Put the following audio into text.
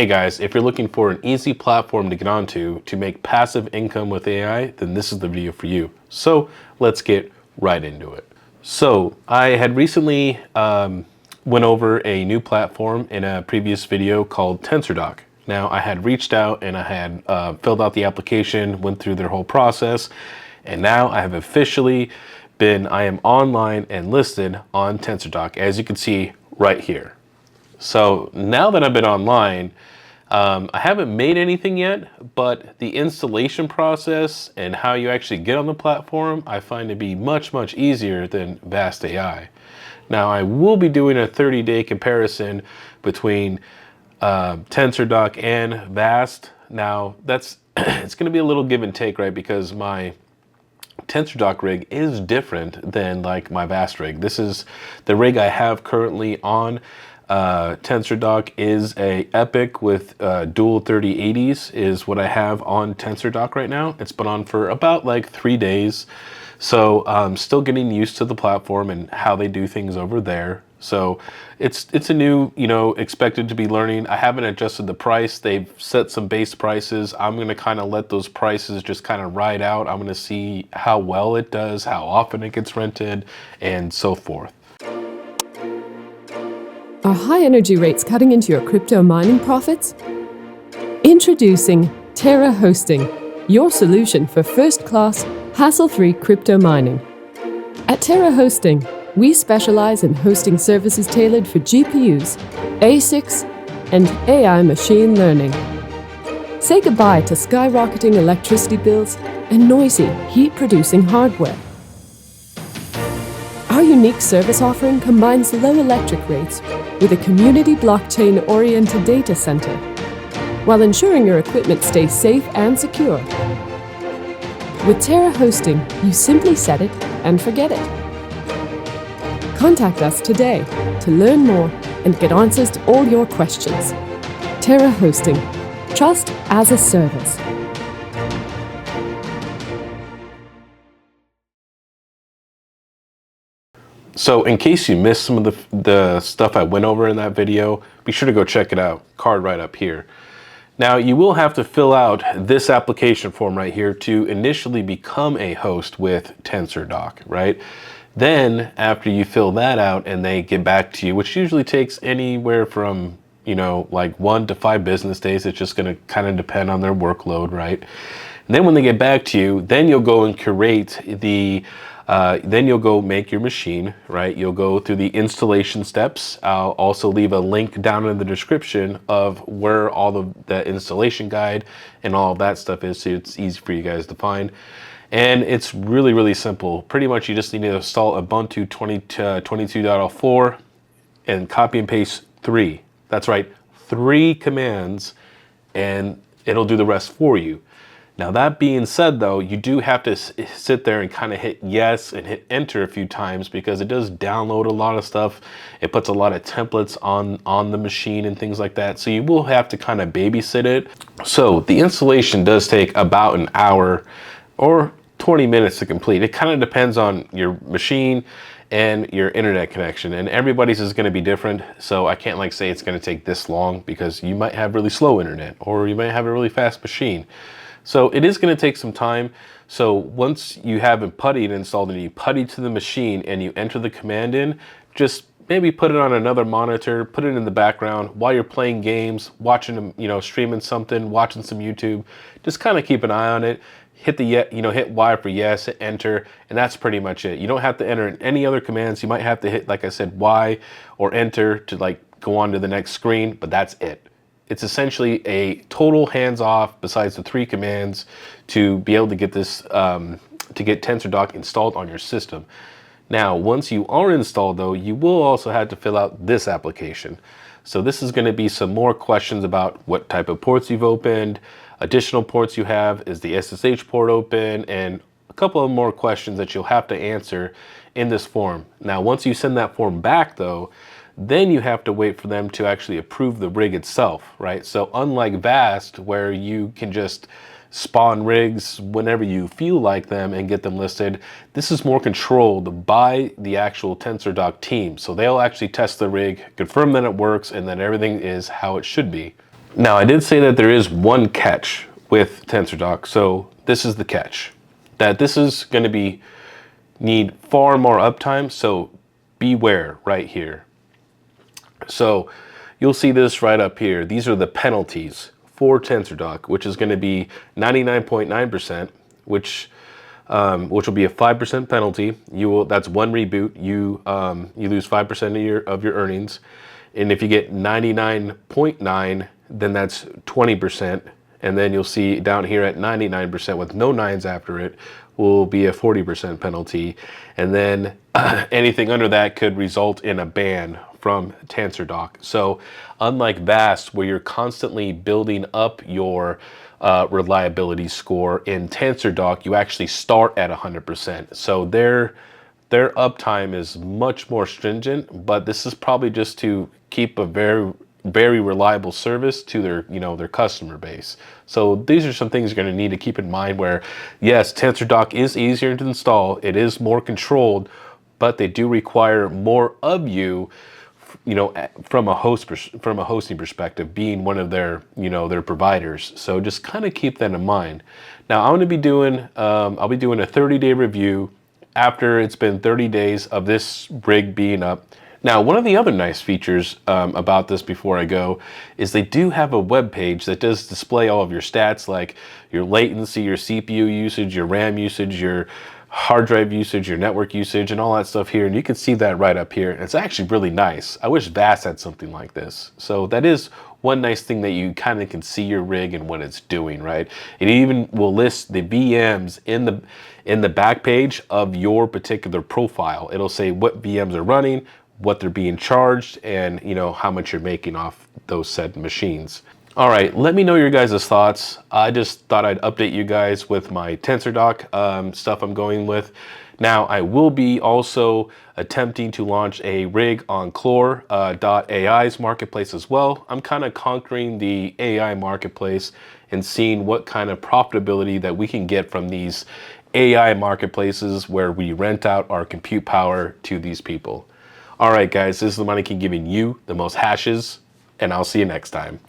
Hey guys, if you're looking for an easy platform to get onto to make passive income with AI, then this is the video for you. So let's get right into it. So I had recently went over a new platform in a previous video called TensorDoc. Now I had reached out and I had filled out the application, went through their whole process, and now I have officially I am online and listed on TensorDoc, as you can see right here. So now that I've been online, I haven't made anything yet, but the installation process and how you actually get on the platform, I find to be much, much easier than Vast.ai. Now I will be doing a 30-day comparison between TensorDoc and Vast. Now that's it's going to be a little give and take, right? Because my TensorDoc rig is different than like my Vast rig. This is the rig I have currently on TensorDoc is a Epic with dual 3080s is what I have on TensorDoc right now. It's been on for about like 3 days. So I'm still getting used to the platform and how they do things over there. So it's a new, expected to be learning. I haven't adjusted the price. They've set some base prices. I'm going to kind of let those prices just kind of ride out. I'm going to see how well it does, how often it gets rented, and so forth. Are high energy rates cutting into your crypto mining profits? Introducing Terra Hosting, your solution for first-class, hassle-free crypto mining. At Terra Hosting, we specialize in hosting services tailored for GPUs, ASICs, and AI machine learning. Say goodbye to skyrocketing electricity bills and noisy, heat-producing hardware. Our unique service offering combines low electric rates with a community blockchain-oriented data center, while ensuring your equipment stays safe and secure. With Terra Hosting, you simply set it and forget it. Contact us today to learn more and get answers to all your questions. Terra Hosting, trust as a service. So in case you missed some of the stuff I went over in that video, be sure to go check it out, card right up here. Now you will have to fill out this application form right here to initially become a host with TensorDoc, right? Then after you fill that out and they get back to you, which usually takes anywhere from, like 1 to 5 business days, it's just going to kind of depend on their workload, right? And then when they get back to you, then you'll go and curate then you'll go make your machine, right? You'll go through the installation steps. I'll also leave a link down in the description of where all of the installation guide and all of that stuff is, so it's easy for you guys to find. And it's really, really simple. Pretty much you just need to install Ubuntu 22.04 and copy and paste 3. That's right, 3 commands, and it'll do the rest for you. Now that being said though, you do have to sit there and kind of hit yes and hit enter a few times, because it does download a lot of stuff. It puts a lot of templates on the machine and things like that. So you will have to kind of babysit it. So the installation does take about an hour or 20 minutes to complete. It kind of depends on your machine and your internet connection, and everybody's is going to be different. So I can't say it's going to take this long, because you might have really slow internet or you might have a really fast machine. So it is going to take some time. So once you have it puttied installed and you putty to the machine and you enter the command in, just maybe put it on another monitor, put it in the background while you're playing games, watching them, streaming something, watching some YouTube. Just kind of keep an eye on it. Hit the hit Y for yes, hit enter, and that's pretty much it. You don't have to enter any other commands. You might have to hit, like I said, Y or enter to go on to the next screen, but that's it. It's essentially a total hands-off, besides the 3 commands, to be able to get this, to get TensorDoc installed on your system. Now, once you are installed though, you will also have to fill out this application. So this is going to be some more questions about what type of ports you've opened, additional ports you have, is the SSH port open, and a couple of more questions that you'll have to answer in this form. Now, once you send that form back though, then you have to wait for them to actually approve the rig itself, right? So unlike Vast, where you can just spawn rigs whenever you feel like them and get them listed, this is more controlled by the actual TensorDoc team. So they'll actually test the rig, confirm that it works, and that everything is how it should be. Now, I did say that there is one catch with TensorDoc. So this is the catch, that this is going to need far more uptime. So beware right here. So you'll see this right up here. These are the penalties for TensorDoc, which is going to be 99.9%, which will be a 5% penalty. That's one reboot. You lose 5% of your earnings, and if you get 99.9, then that's 20%. And then you'll see down here at 99% with no nines after it will be a 40% penalty. And then anything under that could result in a ban from TensorDoc. So unlike Vast, where you're constantly building up your reliability score, in TensorDoc, you actually start at 100%. So their uptime is much more stringent, but this is probably just to keep a very reliable service to their customer base. So these are some things you're going to need to keep in mind, where yes, TensorDoc is easier to install, it is more controlled, but they do require more of you, from a hosting perspective, being one of their providers. So just kind of keep that in mind. Now I'll be doing a 30-day review after it's been 30 days of this rig being up. Now, one of the other nice features about this before I go is they do have a web page that does display all of your stats, like your latency, your CPU usage, your RAM usage, your hard drive usage, your network usage, and all that stuff here. And you can see that right up here. It's actually really nice. I wish Vast had something like this. So that is one nice thing that you kind of can see your rig and what it's doing, right? It even will list the VMs in the back page of your particular profile. It'll say what VMs are running, what they're being charged, and how much you're making off those said machines. All right, let me know your guys' thoughts. I just thought I'd update you guys with my TensorDoc stuff I'm going with. Now, I will be also attempting to launch a rig on Clore.ai's marketplace as well. I'm kind of conquering the AI marketplace and seeing what kind of profitability that we can get from these AI marketplaces where we rent out our compute power to these people. All right, guys, this is the Money King giving you the most hashes, and I'll see you next time.